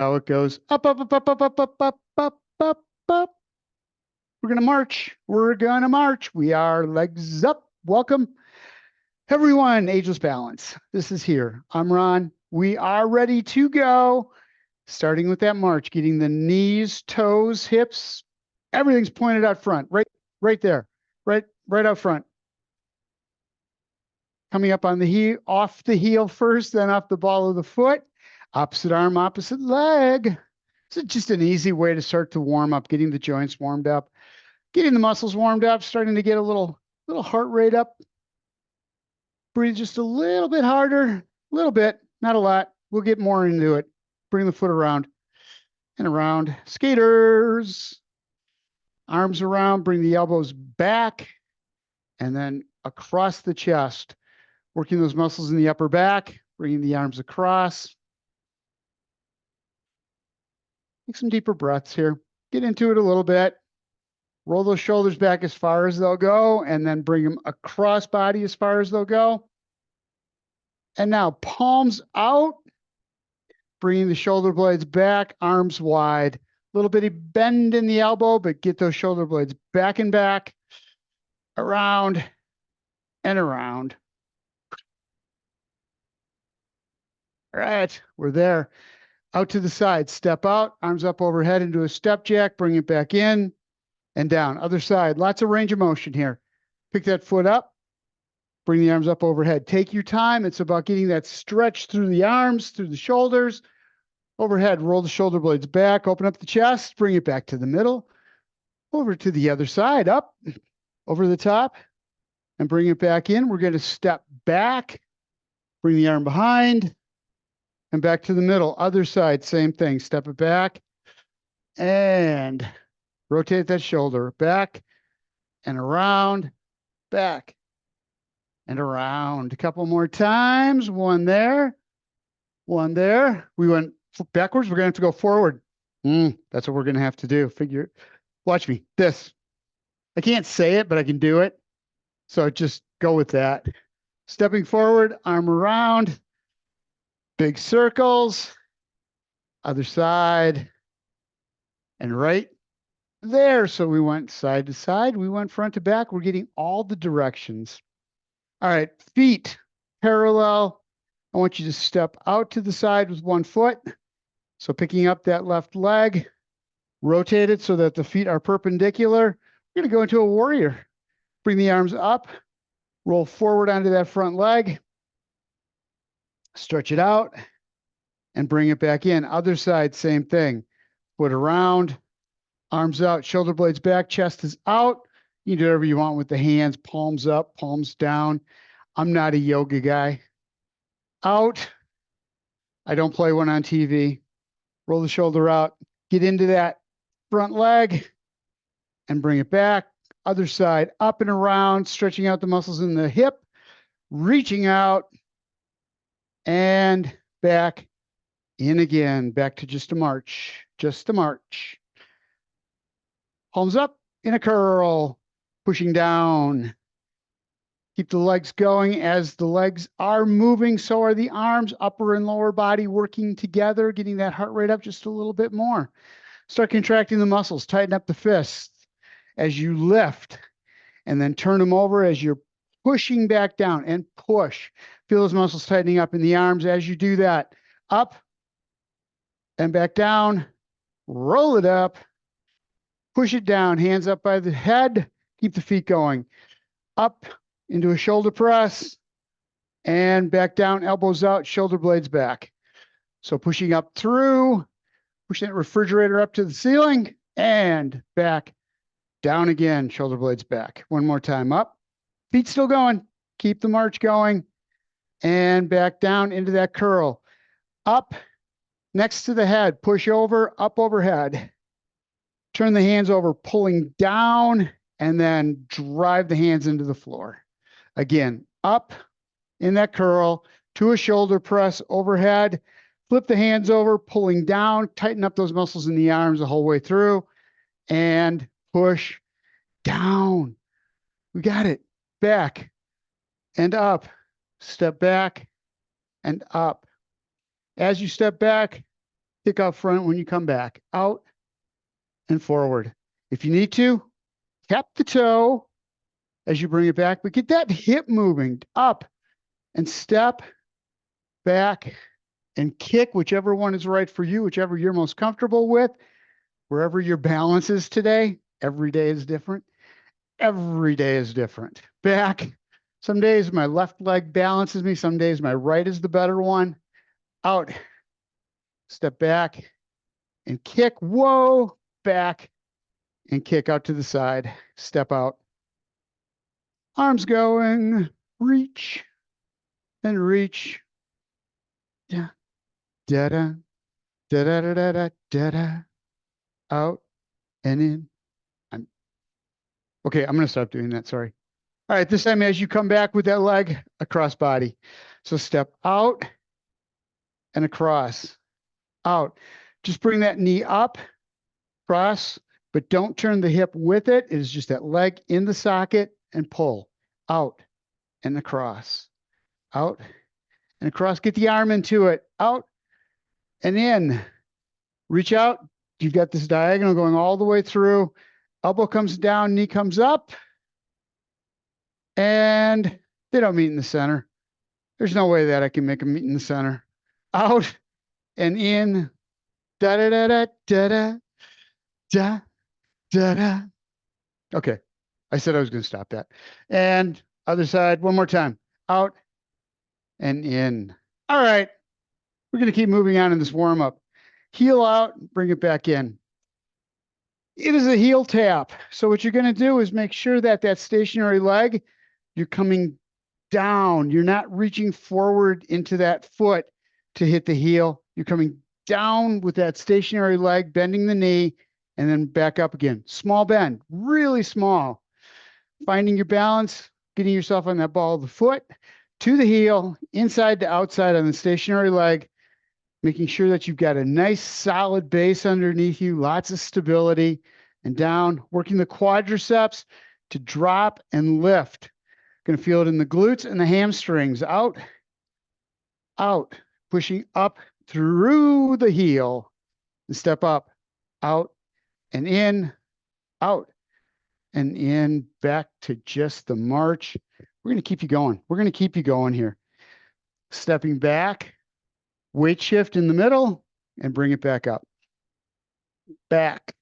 How it goes. Up, up, up, up, up, up, up, up, up, up, up. We're going to march. We're going to march. We are legs up. Welcome, everyone. Ageless Balance. This is here. I'm Ron. We are ready to go. Starting with that march, getting the knees, toes, hips, everything's pointed out front. Right there. Right out front. Coming up on the heel, off the heel first, then off the ball of the foot. Opposite arm, opposite leg. It's just an easy way to start to warm up, getting the joints warmed up, getting the muscles warmed up, starting to get a little heart rate up. Breathe just a little bit harder, a little bit, not a lot. We'll get more into it. Bring the foot around and around. Skaters. Arms around, bring the elbows back, and then across the chest. Working those muscles in the upper back, bringing the arms across. Take some deeper breaths here. Get into it a little bit. Roll those shoulders back as far as they'll go, and then bring them across body as far as they'll go. And now palms out, bringing the shoulder blades back, arms wide. A little bitty bend in the elbow, but get those shoulder blades back and back, around and around. All right, we're there. Out to the side, step out, arms up overhead into a step jack, bring it back in and down. Other side, lots of range of motion here. Pick that foot up, bring the arms up overhead. Take your time. It's about getting that stretch through the arms, through the shoulders. Overhead, roll the shoulder blades back, open up the chest, bring it back to the middle. Over to the other side, up, over the top, and bring it back in. We're going to step back, bring the arm behind, and back to the middle. Other side, same thing. Step it back and rotate that shoulder back and around, back and around. A couple more times. One there, one there. We went backwards. We're going to have to go forward. That's what we're going to have to do. Watch me. This. I can't say it, but I can do it. So just go with that. Stepping forward, arm around. Big circles, other side, and right there. So we went side to side. We went front to back. We're getting all the directions. All right, feet parallel. I want you to step out to the side with one foot. So picking up that left leg, rotate it so that the feet are perpendicular. We're going to go into a warrior. Bring the arms up, roll forward onto that front leg. Stretch it out and bring it back in. Other side, same thing. Foot around, arms out, shoulder blades back, chest is out. You can do whatever you want with the hands, palms up, palms down. I'm not a yoga guy. Out. I don't play one on TV. Roll the shoulder out, get into that front leg and bring it back. Other side, up and around, stretching out the muscles in the hip, reaching out, and back in again, back to just a march, Palms up in a curl, pushing down. Keep the legs going. As the legs are moving, so are the arms, upper and lower body working together, getting that heart rate up just a little bit more. Start contracting the muscles, tighten up the fists as you lift, and then turn them over as you're pushing back down and push. Feel those muscles tightening up in the arms as you do that. Up and back down. Roll it up. Push it down. Hands up by the head. Keep the feet going. Up into a shoulder press and back down. Elbows out. Shoulder blades back. So pushing up through. Push that refrigerator up to the ceiling and back. Down again. Shoulder blades back. One more time. Up. Feet still going. Keep the march going. And back down into that curl. Up next to the head. Push over, up overhead. Turn the hands over, pulling down, and then drive the hands into the floor. Again, up in that curl to a shoulder press overhead. Flip the hands over, pulling down, tighten up those muscles in the arms the whole way through, and push down. We got it. Back and up. Step back and up. As you step back, Kick out front when you come back. Out and forward. If you need to, tap the toe as you bring it back, but get that hip moving up and step back and kick, whichever one is right for you, whichever you're most comfortable with, wherever your balance is today. Every day is different. Every day is different. Back. Some days my left leg balances me. Some days my right is the better one. Out. Step back and kick. Whoa. Back and kick out to the side. Step out. Arms going. Reach and reach. Yeah. Da-da. Da-da-da-da-da-da. Out and in. Okay, I'm going to stop doing that. Sorry. All right, this time as you come back with that leg across body. So step out and across. Out. Just bring that knee up, cross, but don't turn the hip with it. It is just that leg in the socket and pull. Out and across. Out and across. Get the arm into it. Out and in. Reach out. You've got this diagonal going all the way through. Elbow comes down, knee comes up. And they don't meet in the center. There's no way that I can make them meet in the center. Out and in. Da da da da da da da da da. Okay. I said I was going to stop that. And other side, one more time. Out and in. All right. We're going to keep moving on in this warm-up. Heel out, bring it back in. It is a heel tap. So what you're going to do is make sure that that stationary leg, you're coming down. You're not reaching forward into that foot to hit the heel. You're coming down with that stationary leg, bending the knee, and then back up again. Small bend, really small. Finding your balance, getting yourself on that ball of the foot to the heel, inside to outside on the stationary leg, making sure that you've got a nice solid base underneath you, lots of stability, and down, working the quadriceps to drop and lift. Going to feel it in the glutes and the hamstrings. Out, out, pushing up through the heel and step up, out and in, out and in, back to just the march. We're going to keep you going. We're going to keep you going here. Stepping back, weight shift in the middle and bring it back up. Back,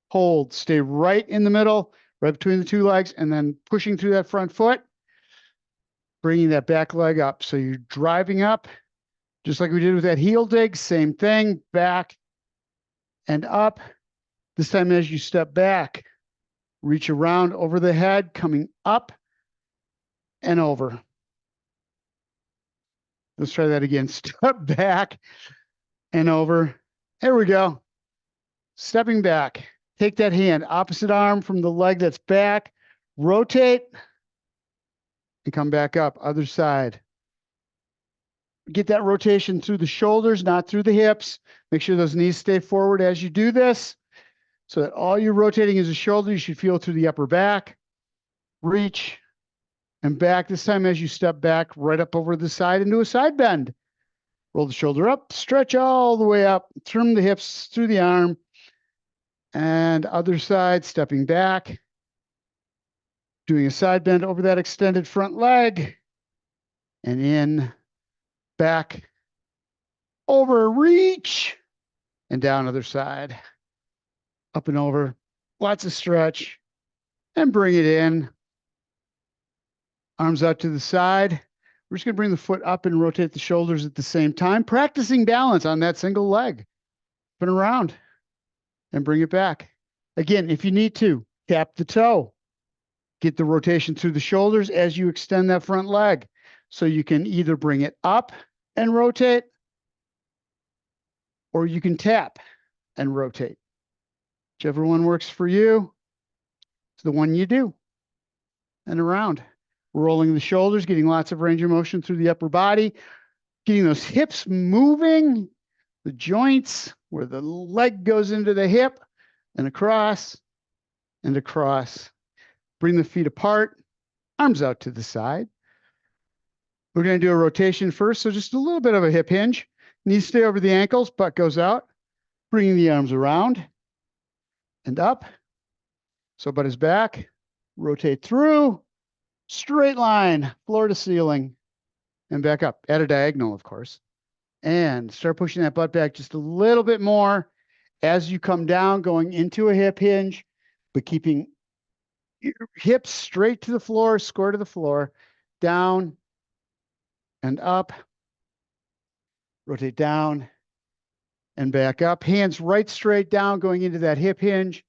hold, stay right in the middle, right between the two legs, and then pushing through that front foot, bringing that back leg up. So you're driving up, just like we did with that heel dig, same thing, back and up. This time as you step back, reach around over the head, coming up and over. Let's try that again. Step back and over. There we go. Stepping back. Take that hand, opposite arm from the leg that's back. Rotate and come back up. Other side. Get that rotation through the shoulders, not through the hips. Make sure those knees stay forward as you do this so that all you're rotating is the shoulder. You should feel through the upper back. Reach and back. This time as you step back, right up over the side into a side bend. Roll the shoulder up, stretch all the way up, trim the hips through the arm. And other side, stepping back, doing a side bend over that extended front leg. And in, back, over, reach, and down other side. Up and over, lots of stretch, and bring it in. Arms out to the side. We're just going to bring the foot up and rotate the shoulders at the same time, practicing balance on that single leg. Spin around and bring it back. Again, if you need to, tap the toe. Get the rotation through the shoulders as you extend that front leg. So you can either bring it up and rotate, or you can tap and rotate. Whichever one works for you, it's the one you do. And around. Rolling the shoulders, getting lots of range of motion through the upper body, getting those hips moving, the joints where the leg goes into the hip and across and across. Bring the feet apart, arms out to the side. We're going to do a rotation first, so just a little bit of a hip hinge. Knees stay over the ankles, butt goes out. Bringing the arms around and up. So butt is back. Rotate through. Straight line, floor to ceiling. And back up at a diagonal, of course. And start pushing that butt back just a little bit more as you come down, going into a hip hinge, but keeping your hips straight to the floor, square to the floor, down and up. Rotate down and back up. Hands right straight down, going into that hip hinge.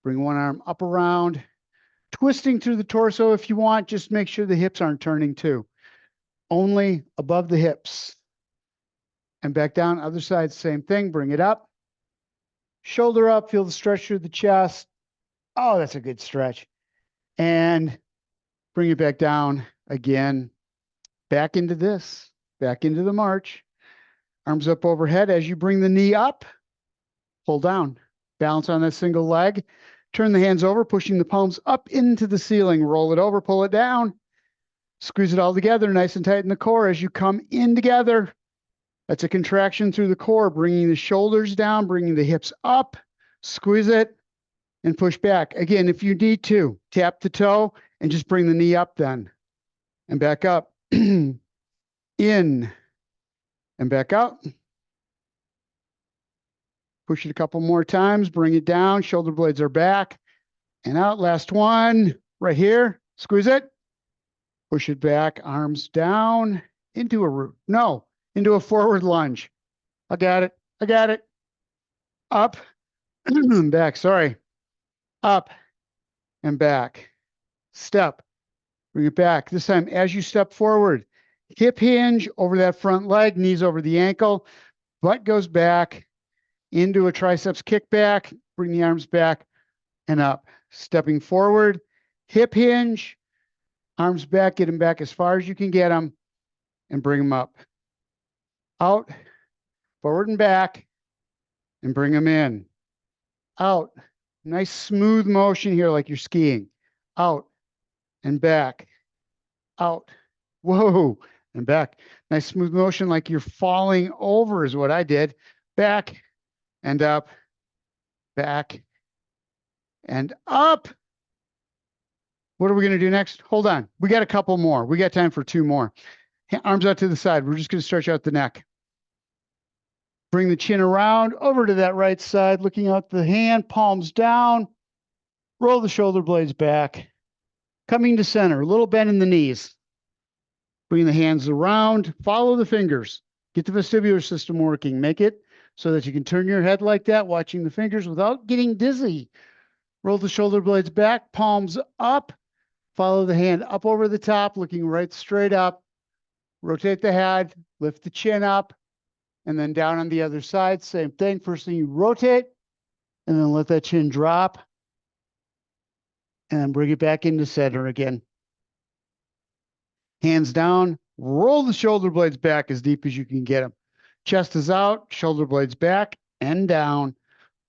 Bring one arm up around, twisting through the torso if you want. Just make sure the hips aren't turning too. Only above the hips. And back down, other side, same thing. Bring it up. Shoulder up, feel the stretch through the chest. Oh, that's a good stretch. And bring it back down again. Back into this, back into the march. Arms up overhead. As you bring the knee up, pull down. Balance on that single leg. Turn the hands over, pushing the palms up into the ceiling. Roll it over, pull it down. Squeeze it all together, nice and tight in the core as you come in together. That's a contraction through the core, bringing the shoulders down, bringing the hips up. Squeeze it and push back. Again, if you need to, tap the toe and just bring the knee up then. And back up. In and back out. Push it a couple more times, bring it down, shoulder blades are back and out. Last one, right here, squeeze it, push it back, arms down, into a root, no, into a forward lunge. I got it, up, back, sorry, up and back, step, bring it back. This time, as you step forward, hip hinge over that front leg, knees over the ankle, butt goes back, into a triceps kickback, bring the arms back and up. Stepping forward, hip hinge, arms back, get them back as far as you can get them, and bring them up. Out, forward and back, and bring them in. Out, nice smooth motion here like you're skiing. Out and back, out, whoa, and back. Nice smooth motion like you're falling over is what I did. Back, and up, back, and up. What are we going to do next? Hold on. We got a couple more. We got time for two more. Arms out to the side. We're just going to stretch out the neck. Bring the chin around over to that right side, looking out the hand, palms down. Roll the shoulder blades back. Coming to center, a little bend in the knees. Bring the hands around. Follow the fingers. Get the vestibular system working. Make it so that you can turn your head like that, watching the fingers without getting dizzy. Roll the shoulder blades back, palms up. Follow the hand up over the top, looking right straight up. Rotate the head, lift the chin up, and then down on the other side. Same thing. First thing you rotate, and then let that chin drop. And bring it back into center again. Hands down, roll the shoulder blades back as deep as you can get them. Chest is out, shoulder blades back and down,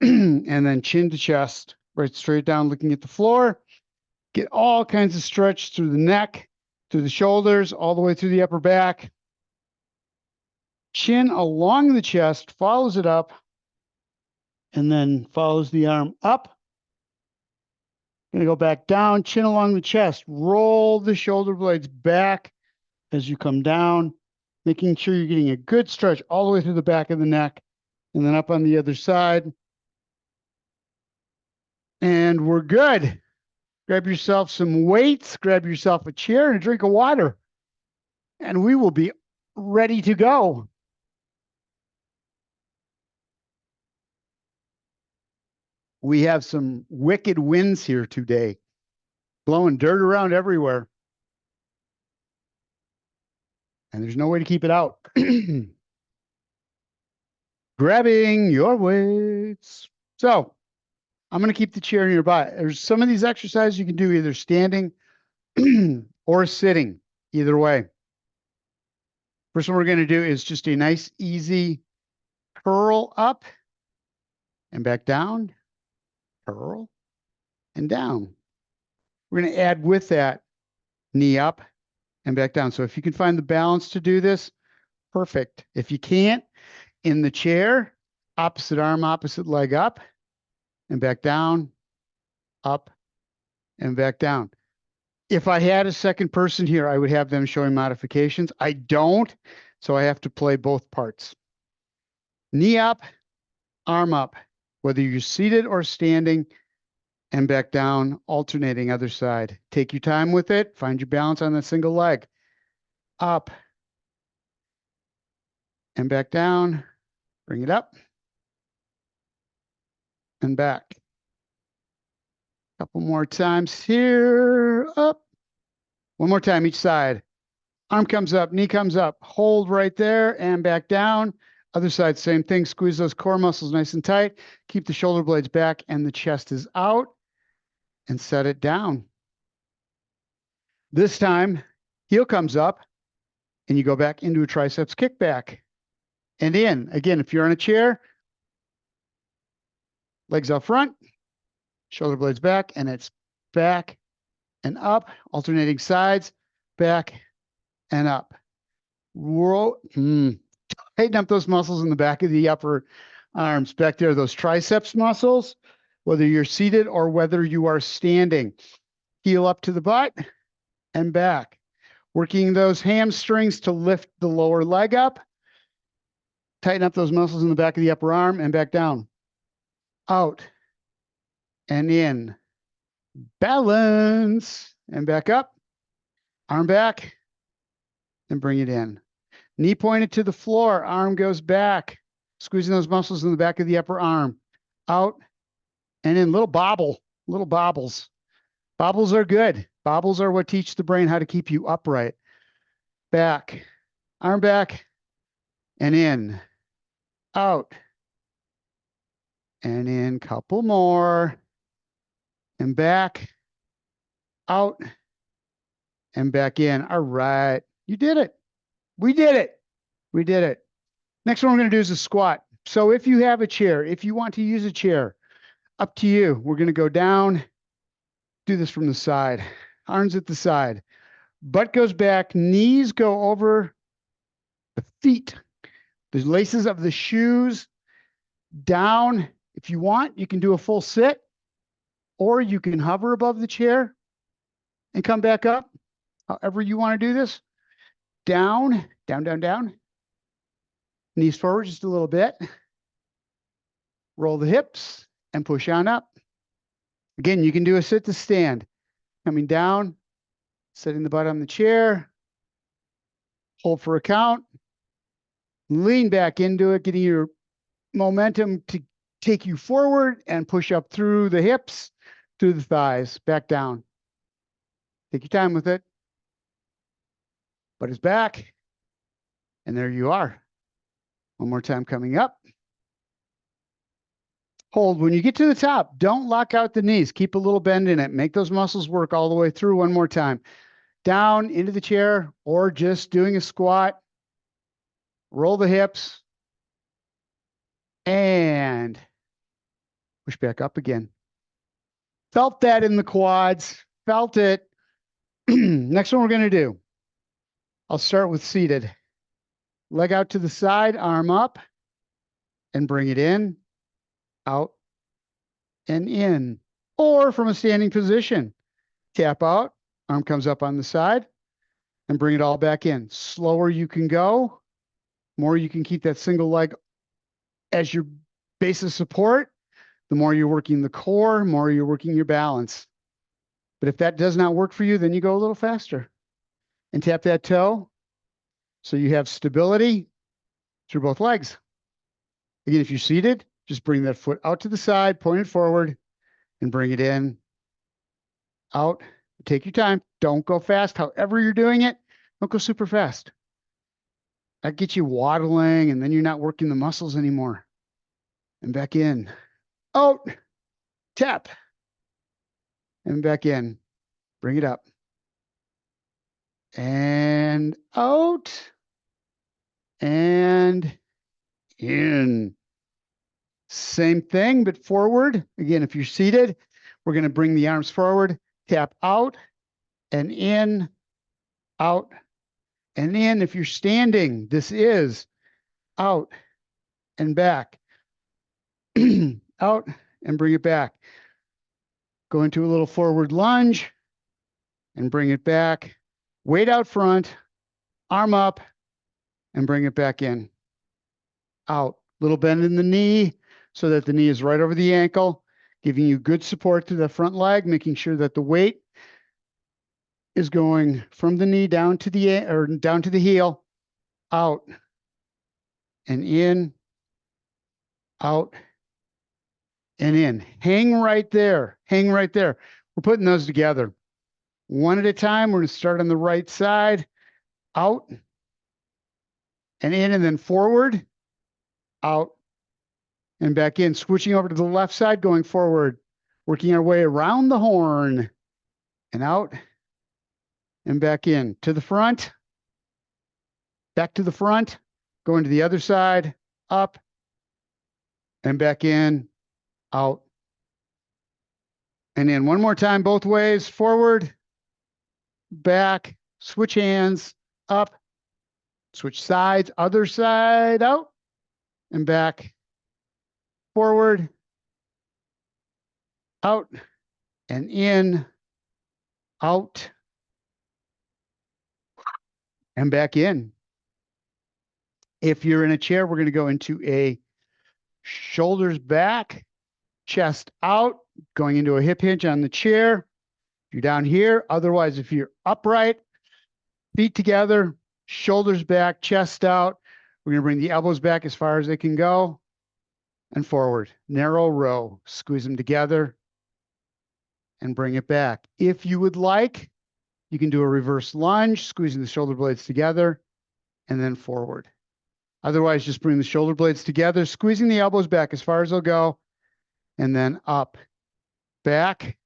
and then chin to chest, right straight down, looking at the floor. Get all kinds of stretch through the neck, through the shoulders, all the way through the upper back. Chin along the chest, follows it up, and then follows the arm up. Gonna go back down, chin along the chest, roll the shoulder blades back as you come down, making sure you're getting a good stretch all the way through the back of the neck, and then up on the other side. And we're good. Grab yourself some weights, grab yourself a chair and a drink of water, and we will be ready to go. We have some wicked winds here today, blowing dirt around everywhere. And there's no way to keep it out. Grabbing your weights. So I'm going to keep the chair nearby. There's some of these exercises you can do either standing or sitting, either way. First one we're going to do is just a nice, easy curl up and back down, curl and down. We're going to add with that knee up and back down. So if you can find the balance to do this, perfect. If you can't, in the chair, Opposite arm, opposite leg up and back down, up and back down. If I had a second person here, I would have them showing modifications. I don't, so I have to play both parts. Knee up, arm up, whether you're seated or standing, and back down, alternating other side. Take your time with it. Find your balance on that single leg. Up and back down. Bring it up and back. Couple more times here. Up. One more time each side. Arm comes up, knee comes up. Hold right there and back down. Other side, same thing. Squeeze those core muscles nice and tight. Keep the shoulder blades back and the chest is out. And set it down. This time, heel comes up and you go back into a triceps kickback and in. Again, if you're on a chair, legs out front, shoulder blades back, and it's back and up, alternating sides, back and up. Tighten up those muscles in the back of the upper arms back there, those triceps muscles, whether you're seated or whether you are standing. Heel up to the butt and back. Working those hamstrings to lift the lower leg up. Tighten up those muscles in the back of the upper arm and back down. Out and in. Balance and back up. Arm back and bring it in. Knee pointed to the floor. Arm goes back. Squeezing those muscles in the back of the upper arm. Out and in. Little bobble. Little bobbles. Bobbles are good. Bobbles are what teach the brain how to keep you upright. Back. Arm back and in. Out and in. Couple more. And back. Out and back in. All right. You did it. We did it. We did it. Next one we're going to do is a squat. So if you have a chair, if you want to use a chair, up to you. We're going to go down. Do this from the side. Arms at the side. Butt goes back. Knees go over the feet. The laces of the shoes down. If you want, you can do a full sit, or you can hover above the chair and come back up. However you want to do this. Down, down, down, down. Knees forward just a little bit. Roll the hips and push on up. Again, you can do a sit to stand. Coming down, setting the butt on the chair. Hold for a count. Lean back into it, getting your momentum to take you forward and push up through the hips, through the thighs, back down. Take your time with it. Butt is back. And there you are. One more time coming up. Hold. When you get to the top, don't lock out the knees. Keep a little bend in it. Make those muscles work all the way through. One more time. Down into the chair or just doing a squat. Roll the hips. And push back up again. Felt that in the quads. Felt it. Next one we're going to do. I'll start with seated. Leg out to the side, arm up, and bring it in, out, and in. Or from a standing position, tap out, arm comes up on the side, and bring it all back in. Slower you can go, more you can keep that single leg as your base of support, the more you're working the core, more you're working your balance. But if that does not work for you, then you go a little faster. And tap that toe so you have stability through both legs. Again, if you're seated, just bring that foot out to the side, point it forward, and bring it in, out. Take your time. Don't go fast. However you're doing it, don't go super fast. That gets you waddling, and then you're not working the muscles anymore. And back in. Out. Tap. And back in. Bring it up. And out. And in. Same thing, but forward. Again, if you're seated, we're going to bring the arms forward, tap out and in, out and in. If you're standing, this is out and back. out and bring it back. Go into a little forward lunge and bring it back. Weight out front, arm up, and bring it back in. Out. Little bend in the knee so that the knee is right over the ankle, giving you good support to the front leg, making sure that the weight is going from the knee down to the heel, out and in, out and in. Hang right there. Hang right there. We're putting those together. One at a time. We're going to start on the right side, out and in, and then forward, out and back in. Switching over to the left side, going forward, working our way around the horn and out and back in. To the front, back to the front, going to the other side, up and back in, out and in. One more time, both ways, forward, back, switch hands, up, switch sides, other side, out and back, forward, out and in, out and back in. If you're in a chair, we're going to go into a shoulders back, chest out, going into a hip hinge on the chair. If you're down here, otherwise, if you're upright, feet together, shoulders back, chest out. We're going to bring the elbows back as far as they can go and forward. Narrow row, squeeze them together and bring it back. If you would like, you can do a reverse lunge, squeezing the shoulder blades together and then forward. Otherwise, just bring the shoulder blades together, squeezing the elbows back as far as they'll go, and then up, back,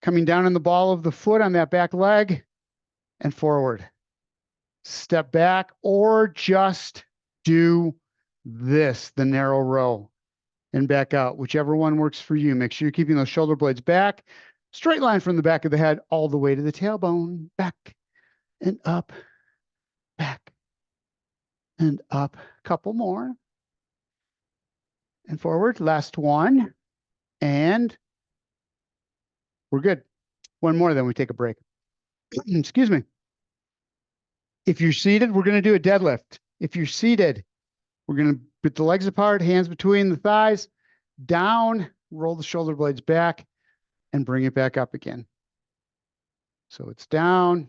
coming down on the ball of the foot on that back leg, and forward. Step back, or just do this, the narrow row, and back out, whichever one works for you. Make sure you're keeping those shoulder blades back, straight line from the back of the head all the way to the tailbone, back and up, back and up. Couple more and forward. Last one, and we're good. One more, then we take a break. Excuse me. If you're seated, we're going to do a deadlift. If you're seated, we're going to put the legs apart, hands between the thighs, down, roll the shoulder blades back, and bring it back up again. So it's down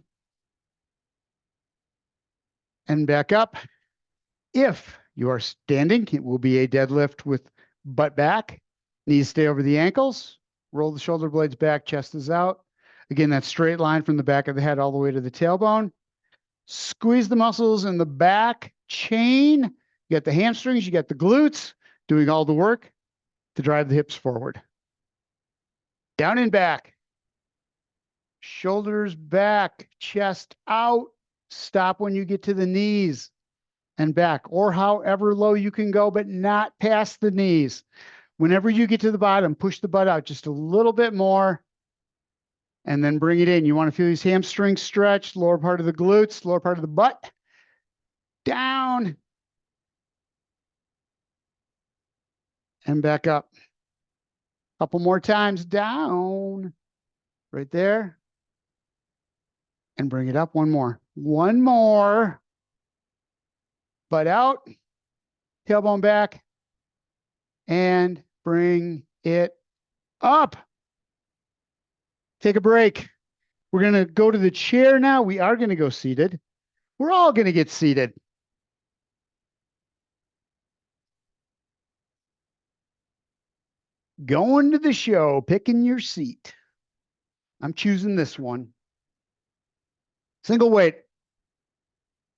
and back up. If you are standing, it will be a deadlift with butt back, knees stay over the ankles, roll the shoulder blades back, chest is out. Again, that straight line from the back of the head all the way to the tailbone. Squeeze the muscles in the back chain. You got the hamstrings, you got the glutes doing all the work to drive the hips forward. Down and back. Shoulders back, chest out. Stop when you get to the knees and back, or however low you can go, but not past the knees. Whenever you get to the bottom, push the butt out just a little bit more and then bring it in. You want to feel these hamstrings stretch, lower part of the glutes, lower part of the butt. Down and back up. Couple more times, down, right there. And bring it up, one more. One more. Butt out, tailbone back, and bring it up. Take a break. We're going to go to the chair now. We are going to go seated. We're all going to get seated. Going to the show, picking your seat. I'm choosing this one. Single weight.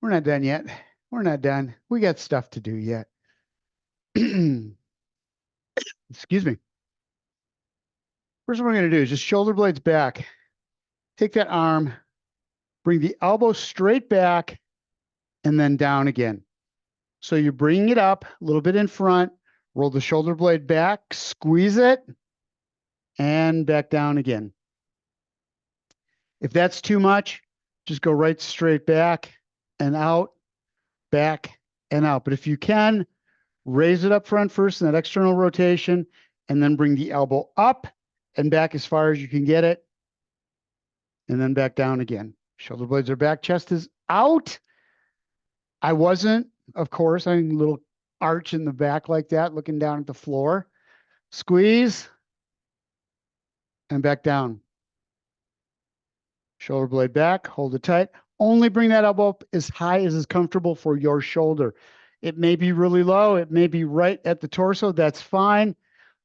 We're not done yet. We're not done. We got stuff to do yet. Excuse me. First, what we're going to do is just shoulder blades back. Take that arm, bring the elbow straight back, and then down again. So you're bringing it up a little bit in front, roll the shoulder blade back, squeeze it, and back down again. If that's too much, just go right straight back and out, back and out. But if you can, Raise it up front first in that external rotation, and then bring the elbow up and back as far as you can get it, and then back down again. Shoulder blades are back, chest is out. I wasn't, of course, I mean, a little arch in the back like that, looking down at the floor. Squeeze and back down. Shoulder blade back, hold it tight. Only bring that elbow up as high as is comfortable for your shoulder. It may be really low. It may be right at the torso. That's fine.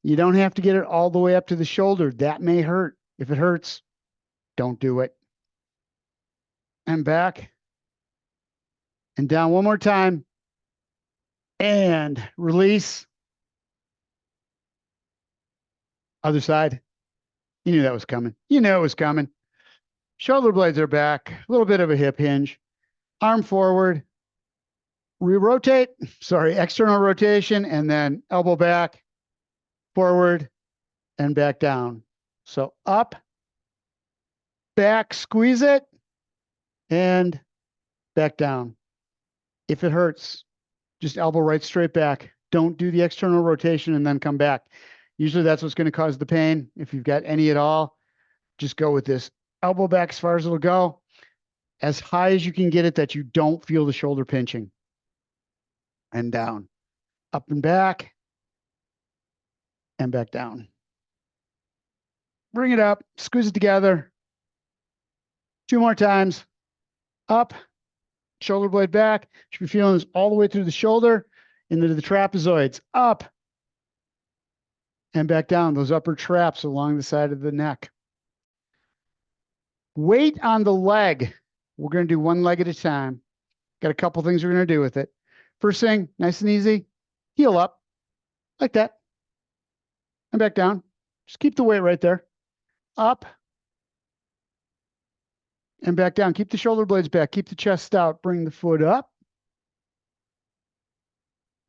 You don't have to get it all the way up to the shoulder. That may hurt. If it hurts, don't do it. And back and down one more time. And release. Other side. You knew that was coming. You knew it was coming. Shoulder blades are back. A little bit of a hip hinge. Arm forward. Re-rotate. Sorry, external rotation. And then elbow back, forward, and back down. So up, back, squeeze it, and back down. If it hurts, just elbow right straight back. Don't do the external rotation and then come back. Usually that's what's going to cause the pain. If you've got any at all, just go with this. Elbow back as far as it'll go, as high as you can get it that you don't feel the shoulder pinching. And down, up and back down. Bring it up, squeeze it together. 2 more times. Up, shoulder blade back. Should be feeling this all the way through the shoulder into the trapezoids. Up and back down, those upper traps along the side of the neck. Weight on the leg. We're going to do one leg at a time. Got a couple things we're going to do with it. First thing, nice and easy, heel up, like that, and back down. Just keep the weight right there. Up, and back down. Keep the shoulder blades back. Keep the chest out. Bring the foot up,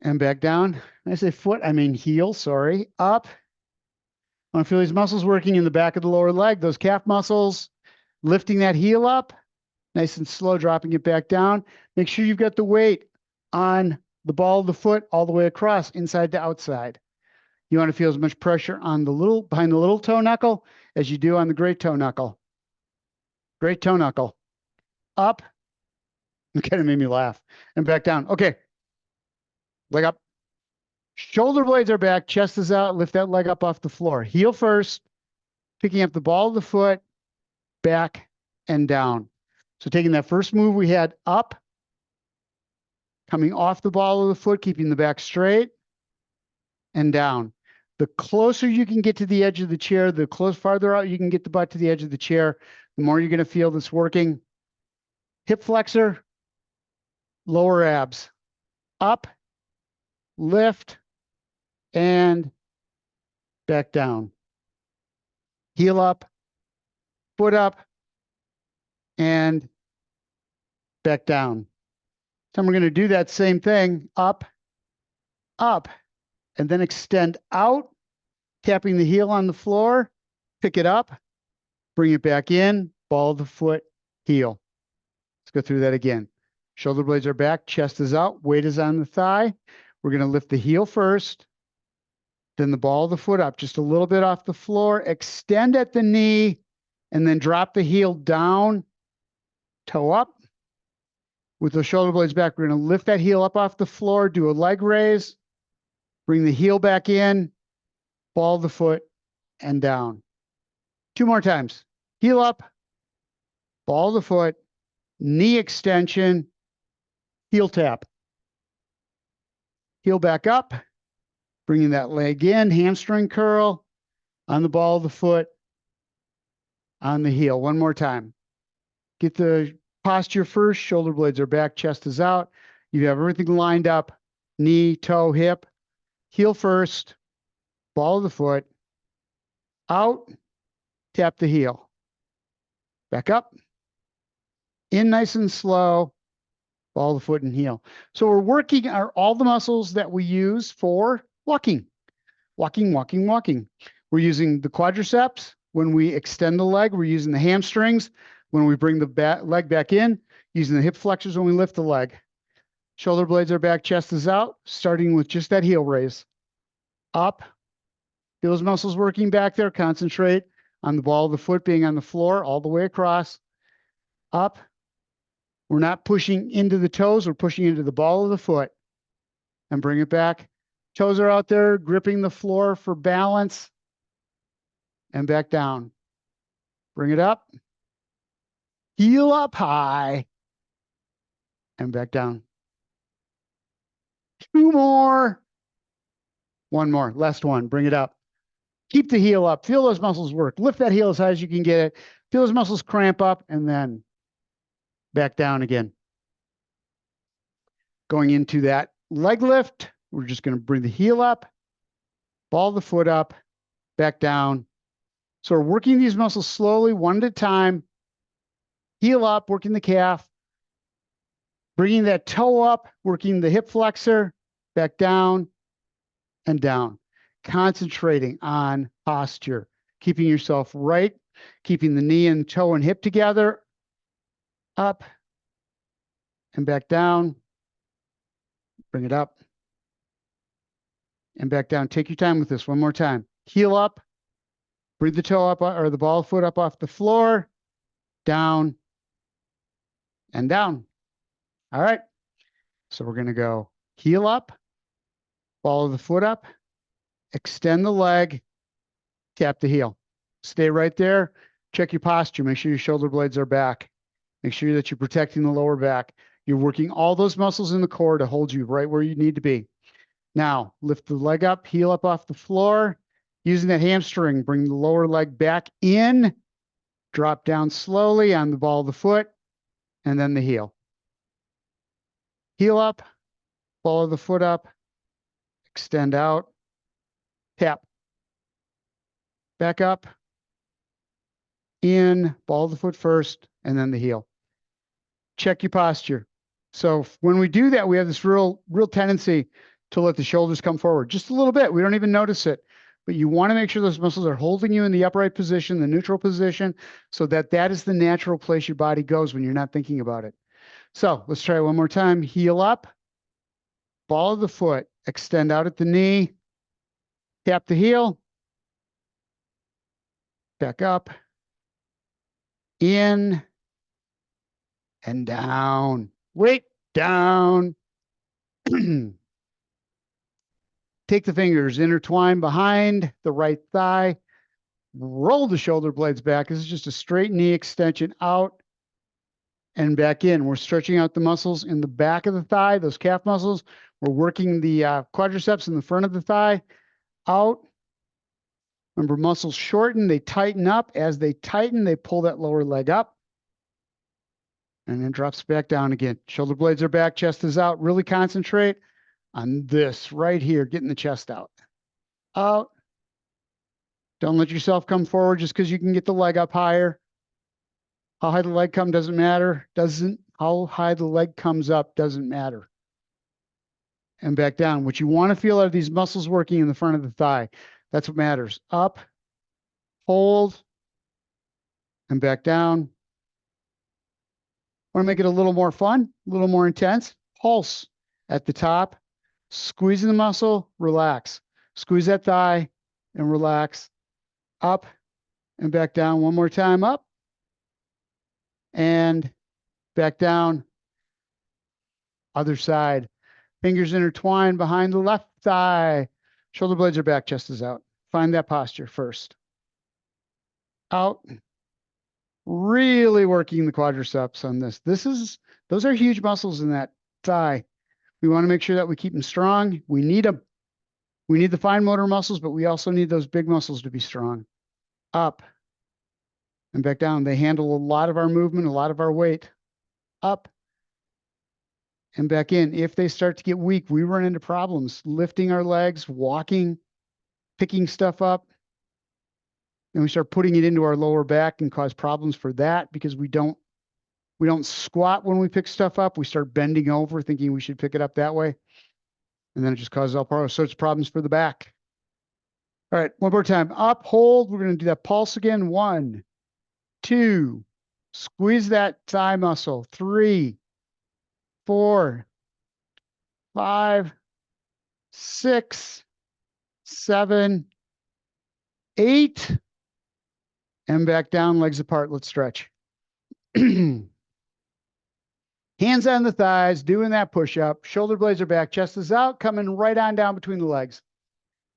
and back down. When I say foot, I mean heel, sorry. Up. I want to feel these muscles working in the back of the lower leg, those calf muscles, lifting that heel up, nice and slow, dropping it back down. Make sure you've got the weight on the ball of the foot all the way across, inside to outside. You want to feel as much pressure on the little, behind the little toe knuckle as you do on the great toe knuckle. Great toe knuckle. Up. It kind of made me laugh. And back down. Okay. Leg up. Shoulder blades are back. Chest is out. Lift that leg up off the floor. Heel first. Picking up the ball of the foot. Back and down. So taking that first move we had up. Coming off the ball of the foot, keeping the back straight, and down. The closer you can get to the edge of the chair, the farther out you can get the butt to the edge of the chair, the more you're going to feel this working. Hip flexor, lower abs. Up, lift, and back down. Heel up, foot up, and back down. So we're going to do that same thing, up, up, and then extend out, tapping the heel on the floor, pick it up, bring it back in, ball of the foot, heel. Let's go through that again. Shoulder blades are back, chest is out, weight is on the thigh. We're going to lift the heel first, then the ball of the foot up, just a little bit off the floor, extend at the knee, and then drop the heel down, toe up. With the shoulder blades back, we're going to lift that heel up off the floor, do a leg raise, bring the heel back in, ball of the foot, and down. 2 more times. Heel up, ball of the foot, knee extension, heel tap. Heel back up, bringing that leg in, hamstring curl, on the ball of the foot, on the heel. 1 more time. Get the posture first, shoulder blades are back, chest is out. You have everything lined up, knee, toe, hip, heel first, ball of the foot, out, tap the heel. Back up, in nice and slow, ball of the foot and heel. So we're working all the muscles that we use for walking. Walking. We're using the quadriceps. When we extend the leg, we're using the hamstrings. When we bring the leg back in, using the hip flexors when we lift the leg. Shoulder blades are back, chest is out, starting with just that heel raise. Up. Feel those muscles working back there. Concentrate on the ball of the foot being on the floor all the way across. Up. We're not pushing into the toes. We're pushing into the ball of the foot. And bring it back. Toes are out there, gripping the floor for balance. And back down. Bring it up. Heel up high. And back down. 2 more. 1 more. Last one. Bring it up. Keep the heel up. Feel those muscles work. Lift that heel as high as you can get it. Feel those muscles cramp up and then back down again. Going into that leg lift, we're just going to bring the heel up, ball the foot up, back down. So we're working these muscles slowly, one at a time. Heel up, working the calf, bringing that toe up, working the hip flexor, back down and down. Concentrating on posture, keeping yourself right, keeping the knee and toe and hip together, up and back down. Bring it up and back down. Take your time with this one more time. Heel up, bring the toe up or the ball of foot up off the floor, down and down. All right. So we're going to go heel up, ball of the foot up, extend the leg, tap the heel. Stay right there. Check your posture. Make sure your shoulder blades are back. Make sure that you're protecting the lower back. You're working all those muscles in the core to hold you right where you need to be. Now, lift the leg up, heel up off the floor. Using that hamstring, bring the lower leg back in. Drop down slowly on the ball of the foot, and then the heel. Heel up, ball of the foot up, extend out, tap. Back up, in, ball of the foot first, and then the heel. Check your posture. So when we do that, we have this real tendency to let the shoulders come forward just a little bit. We don't even notice it, but you want to make sure those muscles are holding you in the upright position, the neutral position, so that that is the natural place your body goes when you're not thinking about it. So let's try it one more time. Heel up, ball of the foot, extend out at the knee, tap the heel, back up, in, and down. Wait, down. Take the fingers, intertwine behind the right thigh, roll the shoulder blades back. This is just a straight knee extension out and back in. We're stretching out the muscles in the back of the thigh, those calf muscles. We're working the quadriceps in the front of the thigh, out. Remember, muscles shorten, they tighten up. As they tighten, they pull that lower leg up. And then drops back down again. Shoulder blades are back, chest is out. Really concentrate on this right here, getting the chest out. Out. Don't let yourself come forward just because you can get the leg up higher. How high the leg comes doesn't matter. How high the leg comes up doesn't matter. And back down. What you want to feel are these muscles working in the front of the thigh. That's what matters. Up, hold, and back down. Want to make it a little more fun, a little more intense. Pulse at the top. Squeezing the muscle, relax. Squeeze that thigh and relax. Up and back down. One more time. Up and back down. Other side. Fingers intertwined behind the left thigh. Shoulder blades are back, chest is out. Find that posture first. Out. Really working the quadriceps on this. Those are huge muscles in that thigh. We want to make sure that we keep them strong. We need them. We need the fine motor muscles, but we also need those big muscles to be strong. Up and back down. They handle a lot of our movement, a lot of our weight. Up and back in. If they start to get weak, we run into problems. Lifting our legs, walking, picking stuff up. And we start putting it into our lower back and cause problems for that because we don't squat when we pick stuff up. We start bending over thinking we should pick it up that way. And then it just causes all sorts of problems for the back. All right, one more time. Up, hold. We're going to do that pulse again. 1, 2. Squeeze that thigh muscle. 3, 4, 5, 6, 7, 8, and back down, legs apart. Let's stretch. Hands on the thighs, doing that push-up. Shoulder blades are back, chest is out, coming right on down between the legs.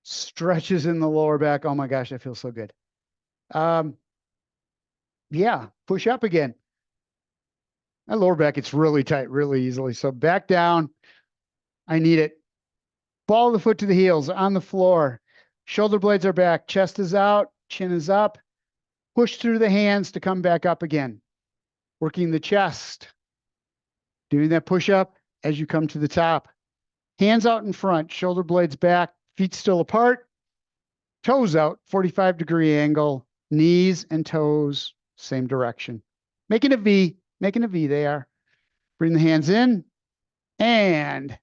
Stretches in the lower back. Oh my gosh, that feels so good. Yeah, push up again. My lower back gets really tight really easily. So back down. I need it. Ball of the foot to the heels on the floor. Shoulder blades are back. Chest is out. Chin is up. Push through the hands to come back up again. Working the chest. Doing that push up as you come to the top. Hands out in front. Shoulder blades back. Feet still apart. Toes out. 45-degree angle. Knees and toes same direction. Making a V. Making a V. They are. Bring the hands in. And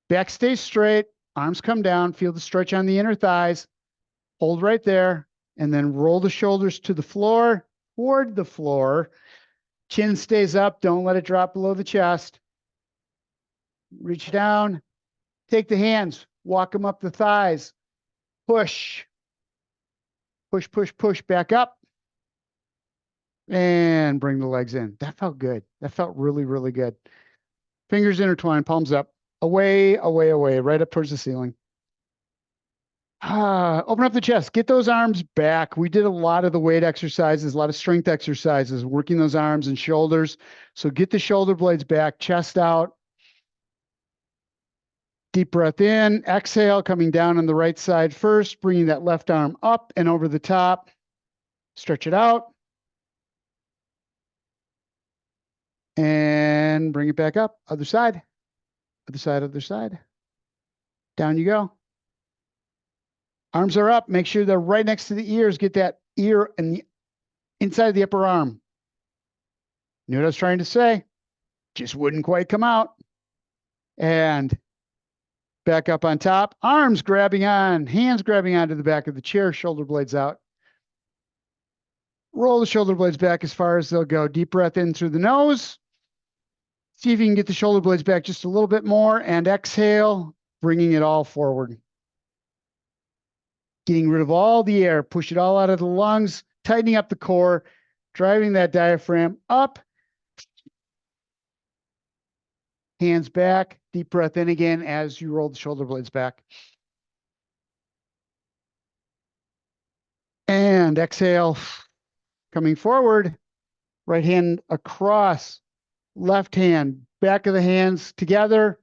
back stays straight. Arms come down. Feel the stretch on the inner thighs. Hold right there. And then roll the shoulders to the floor, toward the floor. Chin stays up. Don't let it drop below the chest. Reach down. Take the hands. Walk them up the thighs. Push. Push, push, push. Back up. And bring the legs in. That felt good. That felt really, really good. Fingers intertwined, palms up. Away, away, away, right up towards the ceiling. Open up the chest. Get those arms back. We did a lot of the weight exercises, a lot of strength exercises, working those arms and shoulders. So get the shoulder blades back, chest out. Deep breath in. Exhale, coming down on the right side first, bringing that left arm up and over the top. Stretch it out. And bring it back up. Other side. Other side, other side. Down you go. Arms are up. Make sure they're right next to the ears. Get that ear and the inside of the upper arm. Knew what I was trying to say. Just wouldn't quite come out. And back up on top. Arms grabbing on. Hands grabbing onto the back of the chair. Shoulder blades out. Roll the shoulder blades back as far as they'll go. Deep breath in through the nose. See if you can get the shoulder blades back just a little bit more. And exhale, bringing it all forward. Getting rid of all the air. Push it all out of the lungs. Tightening up the core. Driving that diaphragm up. Hands back. Deep breath in again as you roll the shoulder blades back. And exhale. Coming forward. Right hand across. Left hand, back of the hands together,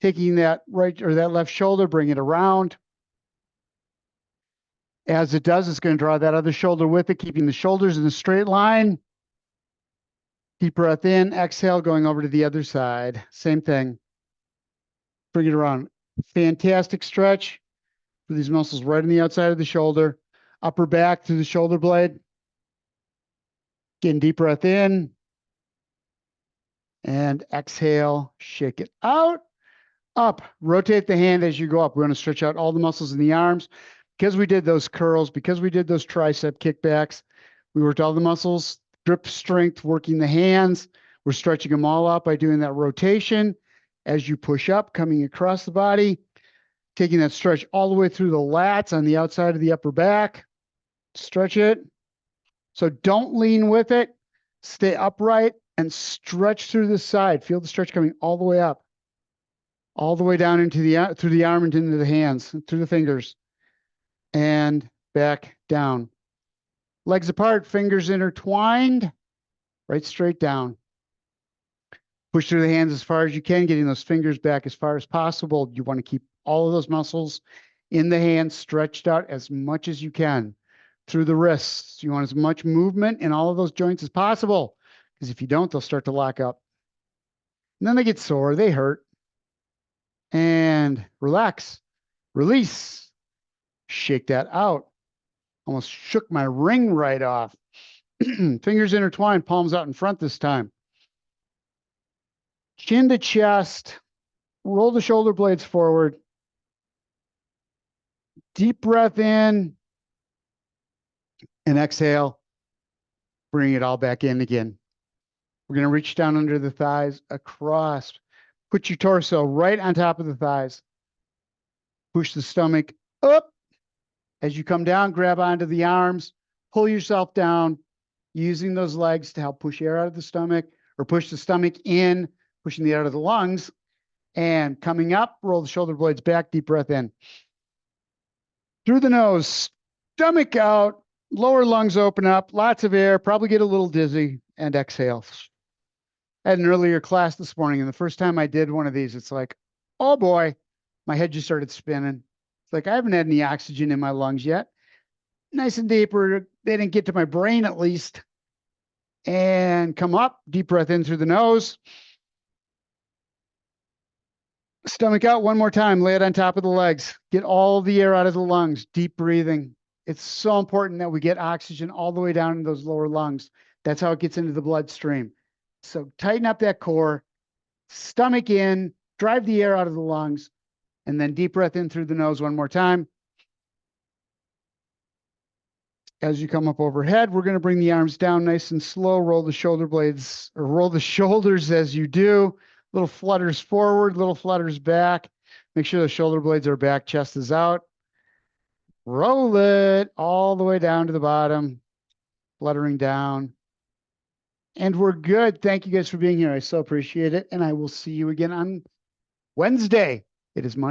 taking that right or that left shoulder, bring it around. As it does, it's going to draw that other shoulder with it, keeping the shoulders in a straight line. Deep breath in, exhale, going over to the other side. Same thing. Bring it around. Fantastic stretch for these muscles right on the outside of the shoulder. Upper back through the shoulder blade. Again, deep breath in. And exhale, shake it out, up. Rotate the hand as you go up. We're going to stretch out all the muscles in the arms. Because we did those curls, because we did those tricep kickbacks, we worked all the muscles, grip strength, working the hands. We're stretching them all out by doing that rotation as you push up, coming across the body, taking that stretch all the way through the lats on the outside of the upper back. Stretch it. So don't lean with it. Stay upright. And stretch through the side. Feel the stretch coming all the way up, all the way down into the through the arm and into the hands, through the fingers, and back down. Legs apart, fingers intertwined, right straight down. Push through the hands as far as you can, getting those fingers back as far as possible. You want to keep all of those muscles in the hands stretched out as much as you can. Through the wrists, you want as much movement in all of those joints as possible. Because if you don't, they'll start to lock up. And then they get sore, they hurt. And relax, release, shake that out. Almost shook my ring right off. Fingers intertwined, palms out in front this time. Chin to chest, roll the shoulder blades forward. Deep breath in and exhale. Bring it all back in again. We're going to reach down under the thighs, across, Put your torso right on top of the thighs. Push the stomach up. As you come down, grab onto the arms, pull yourself down, using those legs to help push air out of the stomach or push the stomach in, pushing the air out of the lungs. And coming up, roll the shoulder blades back, deep breath in. Through the nose, stomach out, lower lungs open up, lots of air, probably get a little dizzy, and exhale. I had an earlier class this morning, and the first time I did one of these, it's like, oh boy, my head just started spinning. It's like, I haven't had any oxygen in my lungs yet. Nice and deeper. They didn't get to my brain at least. And come up, deep breath in through the nose. Stomach out one more time. Lay it on top of the legs. Get all the air out of the lungs. Deep breathing. It's so important that we get oxygen all the way down in those lower lungs. That's how it gets into the bloodstream. So tighten up that core. Stomach in. Drive the air out of the lungs. And then deep breath in through the nose one more time. As you come up overhead, we're going to bring the arms down nice and slow. Roll the shoulder blades or roll the shoulders as you do. Little flutters forward, little flutters back. Make sure the shoulder blades are back, chest is out. Roll it all the way down to the bottom, fluttering down. And we're good. Thank you guys for being here. I so appreciate it. And I will see you again on Wednesday. It is Monday.